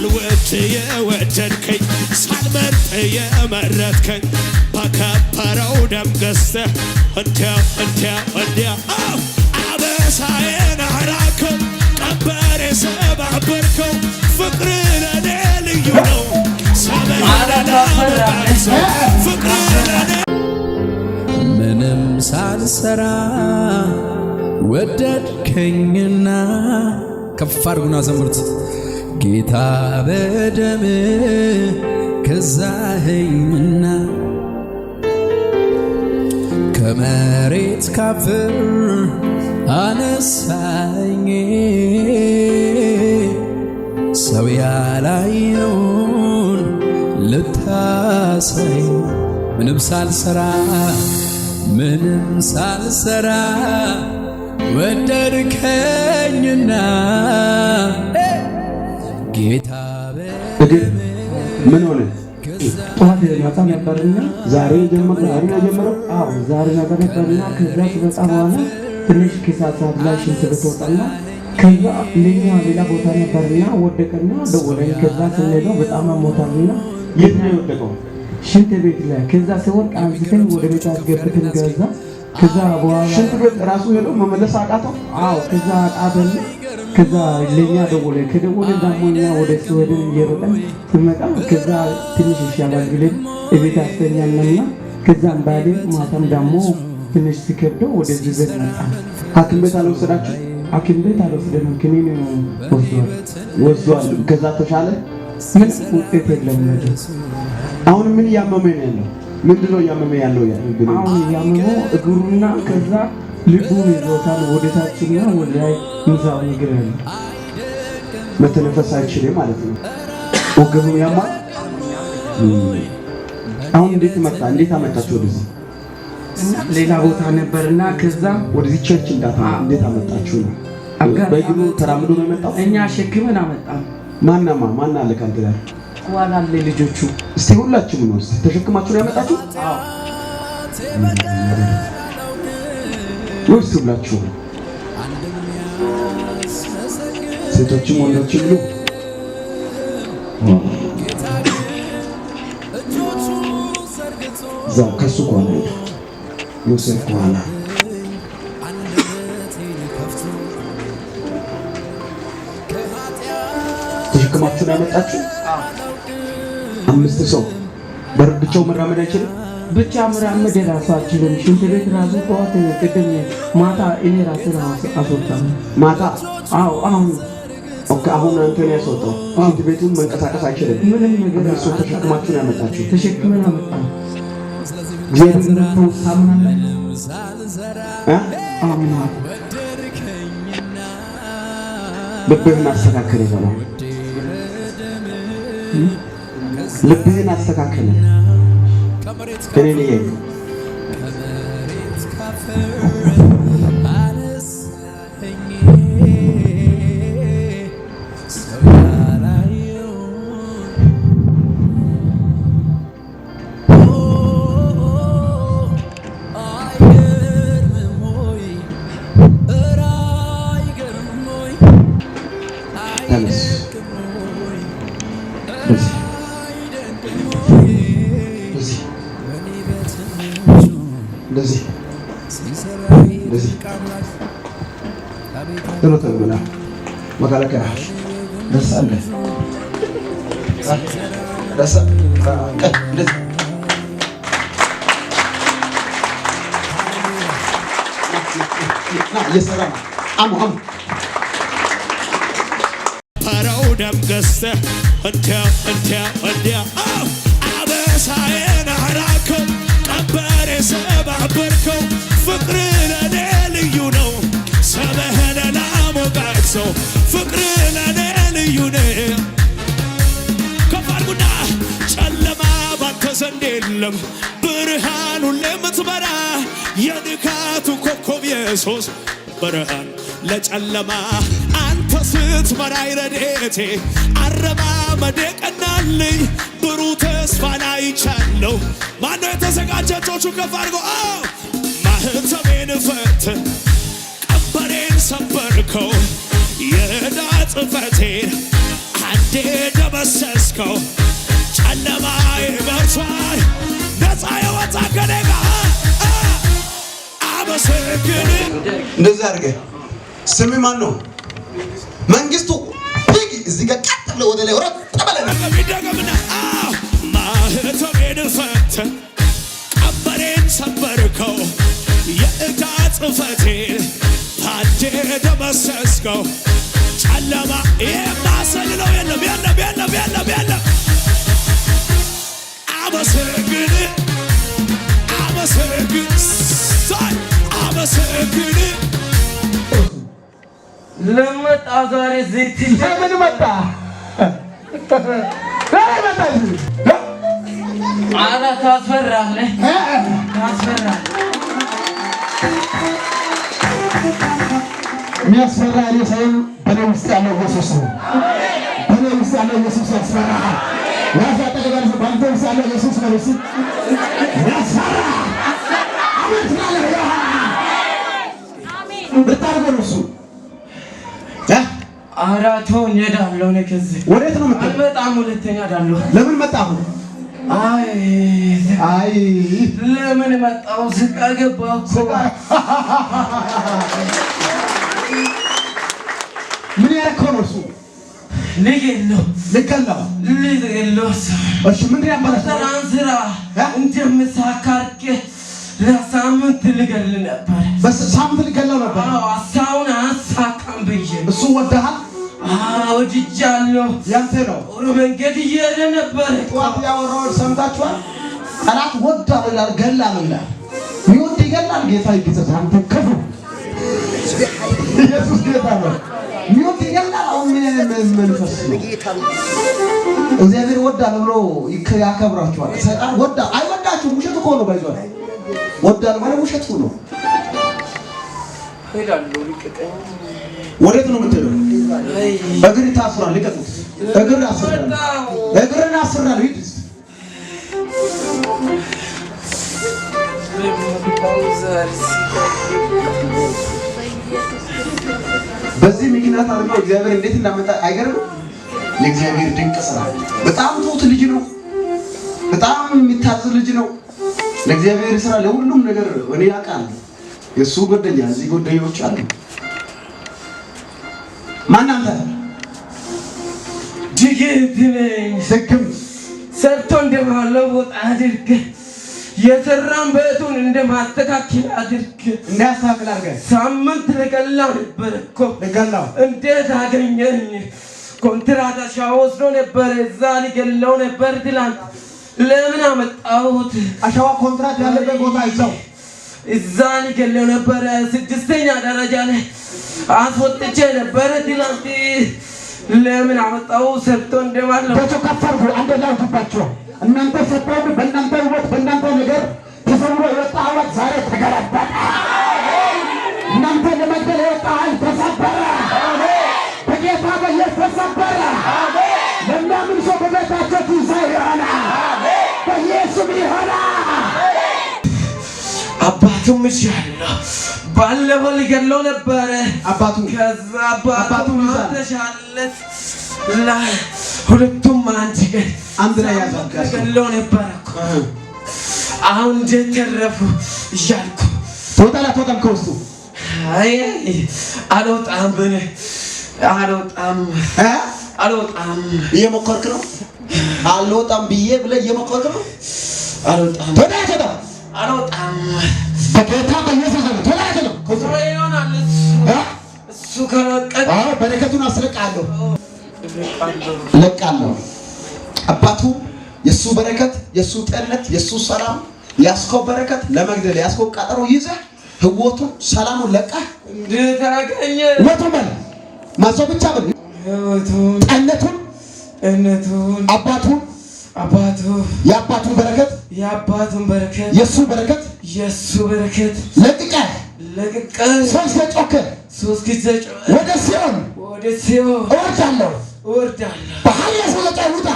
ሳልወድ የወደድከኝ ሳልመርጥ የመረጥከኝ በከበረው ደም ገዝተህ እንዲያ አበሳዬን አራከው ቀንበሬ ሰባበርከው ፍቅር ለኔ ልዩ ነው ፍቅር ለኔ ምንም ሳልሰራ ወደድከኝና ከፍ አድርጉና ዘምሩት ጌታ በደም ገዛኸኝና ከመሬት ካፈር አነሳኝ ሰው ያላየውን ልታሳይ ምንም ሳልሰራ ወደድከኝና ጌታ ምን ሆነ? ጠዋት ማታ ነበርና ዛሬ ጀመረው። አዎ ዛሬ ነበርና ከዛ ሲመጣ በኋላ ትንሽ ከሰዓት ላይ ሽንት ቤት ወጣና ከዛ ሌላ ቦታ ነበርና ወደቀና ደወለኝ። ከዛ ስንሄደው በጣም አሞታልና የት ነው የወደቀው? ሽንት ቤት ላይ። ከዛ ሲወድቅ አንስተን ወደ ቤት አስገብተን ከዛ በኋላ ሽንት ቤት ራሱ ሄዶ መመለስ አቃተው። አዎ ከዛ አቃተን። ከዛ ለኛ ደወለ። ከደወለ ደግሞ እኛ ወደ ስወደን እየሮጠን ስመጣ ከዛ ትንሽ ይሻላል ብለን እቤት አስተኛንና ከዛም ባለ ማታም ደግሞ ትንሽ ሲከብደው ወደዚህ ቤት መጣ። ሐኪም ቤት አልወሰዳችሁ? ሐኪም ቤት አልወሰደንም። ክኒን ወስዷል። ከዛ ተሻለ? ምን ውጤት የለም ነገር። አሁን ምን እያመመኝ ነው ያለው? ምንድነው እያመመኝ ያለው? አሁን እያመመው እግሩና ከዛ ልቡን ይዞታል ወደታችና ወደ ላይ ምዛው ነገር ያለው መተንፈስ አይችልም ማለት ነው። ወገቡ ያማል። አሁን እንዴት አመጣችሁ ወደዚህ? ሌላ ቦታ ነበርና ከዛ ወደዚህ ቸርች እንዴት አመጣችሁ ነው? በእግሩ ተራምዶ ነው የመጣው? እኛ ሸክመን አመጣን። ማን አለ ካንተ ጋር? ኋላ አለ ልጆቹ። እስቲ ሁላችሁም ነው ተሸክማችሁ ነው ያመጣችሁ? አዎ ወይስ ሁላችሁ? ሴቶችም ወንዶችም ሁሉ እዛው ከሱ ከሆነ ዮሴፍ ከሆነ ተሸክማችሁ ነው ያመጣችሁ? 5 ሰው በርብቻው መራመድ አይችልም? ብቻ መራመድ ራሳችንን ሽንት ቤት ራሱ ጠዋት ቅድም ማታ እኔ ራሴ አስወጣሁ። ማታ? አዎ አሁን አሁን አንተ ነው ያስወጣው። ሽንት ቤቱን መንቀሳቀስ አይችልም። ምንም ነገር እሱ ተሸክማችሁ ነው ያመጣችሁ? ተሸክመን አመጣን። እግዚአብሔር ነው ታምናለህ? አሜን። ልብህን አስተካክል ይባላል። ልብህን አስተካክል። እኔ ነኝ እንደዚህ ተብላ መካለከያ ደሳለ ደሳ እንደዚህ የሰራ አሙ ፓራው ደም ገዝተህ እንዲያ አበሳዬን አራከው ቀንበሬ ሰባበርከው ፍቅር ለኔ ልዩ ነው ሰበህን ላሞጋግሰው ፍቅር ለኔ ልዩ ነው። ከፍ አድርጉና ጨለማ ባንተ ዘንድ የለም ብርሃኑን ለምትበራ የንጋቱ ኮከብ ኢየሱስ ብርሃን ለጨለማ አንተ ስትመራኝ ረድኤቴ አረማመዴ ቀናልኝ ብሩህ ተስፋን አይቻለሁ። ማነው የተዘጋጀ? እጆቹን ከፍ አድርጎ ማህተሜን ፈትህ ቀንበሬን ሰበርከው የዕዳ ጽሕፈቴን አንድ ባንዴ ደመሰስከው ጨለማዬ በርቷል ነፃ የወጣ ከኔ ጋር አመሰግን እንደዚህ አድርገህ ስም ማን ነው መንግስቱ ቢግ እዚህ ጋር ቀጥ ብለህ ወደ ላይ ወረድ ተበለና ደግምና ማህተቤን ፈተህ ቀንበሬን ሰበርከው የዕዳ ጽሕፈቴን ባንዴ ደመሰስከው ጨለማ የማሰልለው የለም የለም የለም የለም የለም አመሰግን አመሰግን ሳይ አመሰግን ለመጣ ዛሬ ዘይት ለምን መጣ አራ ታስፈራለህ የሚያስፈራ እኔ ሳይሆን በእኔ ውስጥ ያለው ኢየሱስ ነው። በእኔ ውስጥ ያለው ኢየሱስ ያስፈራሃል። ያሳጠቀባል በአንተ ውስጥ ያለው ኢየሱስ ነው። እሱ ያስፈራ አሜን ማለት ነው። ብታርገው እሱ አራቶ እሄዳለሁ። እኔ ከዚህ ወዴት ነው የምትሄደው? በጣም ሁለተኛ እሄዳለሁ። ለምን መጣሁ? አይ ለምን መጣሁ? ስቃ ገባሁ እኮ። ምን ያደረከው ነው እሱ? ልገለው። እሺ ምን ያባላሽ? ስራ እንደምሳካርቄ ለሳምንት ልገል ነበር። በሳምንት ልገለው ነበር? አሳውን አሳካም ብዬ እሱ ወደሃል? ወድጃለሁ። ያንተ ነው። ጥሩ መንገድ እየሄደ ነበር። ጠዋት ያወራውን ሰምታችኋል? ጠላት ወዳል ይላል፣ ገላል ይላል። ይወድ ይገላል። ጌታ ይገዛል። አንተ ክፉ ኢየሱስ ጌታ ነው። ይወድ ይገላል። አሁን ምን መንፈስ ነው? እግዚአብሔር ወዳል ብሎ ያከብራችኋል። ሰይጣን ወዳ አይወዳችሁም። ውሸት እኮ ነው። ባይዟል ወዳል ማለት ውሸት ነው። ሄዳለሁ። ልቀቀኝ። ወዴት ነው የምትሄደው? እግር ታስሯል። ልቀቁት። እግር አስራል። እግርን አስራል። ሂድ። በዚህ ምክንያት አድርገው እግዚአብሔር እንዴት እንዳመጣ አይገርምም? የእግዚአብሔር ድንቅ ስራ። በጣም ትሁት ልጅ ነው። በጣም የሚታዘዝ ልጅ ነው። ለእግዚአብሔር ስራ ለሁሉም ነገር እኔ ያውቃል። የሱ ጓደኛ እዚህ ጓደኞች አሉ። ማን አንተ? ድግም ሰርቶ እንደማለወጥ አድርግ። የሰራን ቤቱን እንደማስተካከል አድርግ። እንዳስተካክል አድርገህ ሳምንት ልገላው ነበር እኮ። ልገላው? እንዴት አገኘኝ? ኮንትራት አሻዋ ወስዶ ነበር። እዛ ሊገላው ነበር ትላንት። ለምን አመጣሁት? አሻዋ ኮንትራት ያለበት ቦታ ይዘው እዛ ሊገላው ነበር። 6ኛ ደረጃ ላይ አስወጥቼ ነበር ትላንት። ለምን አመጣው? ሰርቶ እንደማለው በተከፈርኩ አንድ ላይ ተባቸው። እናንተ ሰጣው በእናንተ ህይወት በእናንተ ነገር ተሰምሮ የወጣ ህይወት ዛሬ ተገለበጠ። እናንተ ለመግደል የወጣ ኃይል ተሰበረ። በጌታ በኢየሱስ ተሰበረ። ለሚያምን ሰው በቤታቸው ትንሣኤ ይሆናል። በኢየሱስ ይሆናል። አባቱም ይሻለው ባለፈው ሊገለው ነበር። አባቱ ከዛ አባቱ ተሻለት ላይ ሁለቱም አንድ ላይ ያዛጋለው ነበር እኮ። አሁን ተረፉ እያልኩ ተወጣም ከውስጡ አልወጣም እየሞከርክ ነው። አልወጣም ብዬ ብለህ እየሞከርክ ነው። አልወጣም በጌታ በኢየሱስ ነው። ይሆናል እሱ ከለቀቀ በረከቱን አስለቃለሁ። ለቃለሁ። አባቱ የሱ በረከት የሱ ጤንነት የሱ ሰላም ያስኮ በረከት ለመግደል ያስኮ ቀጠሮ ይዘህ ህይወቱን ሰላሙን ለቀህ እንዴት አገኘ? ወጡ በል ማሰብ ብቻ በል ህይወቱን ጤንነቱን አባቱ የአባቱን በረከት የሱ በረከት ለቅቀህ ሶስት ጊዜ ወደ ሲኦል እወርዳለሁ። በኃይል ሰው ለጫውታ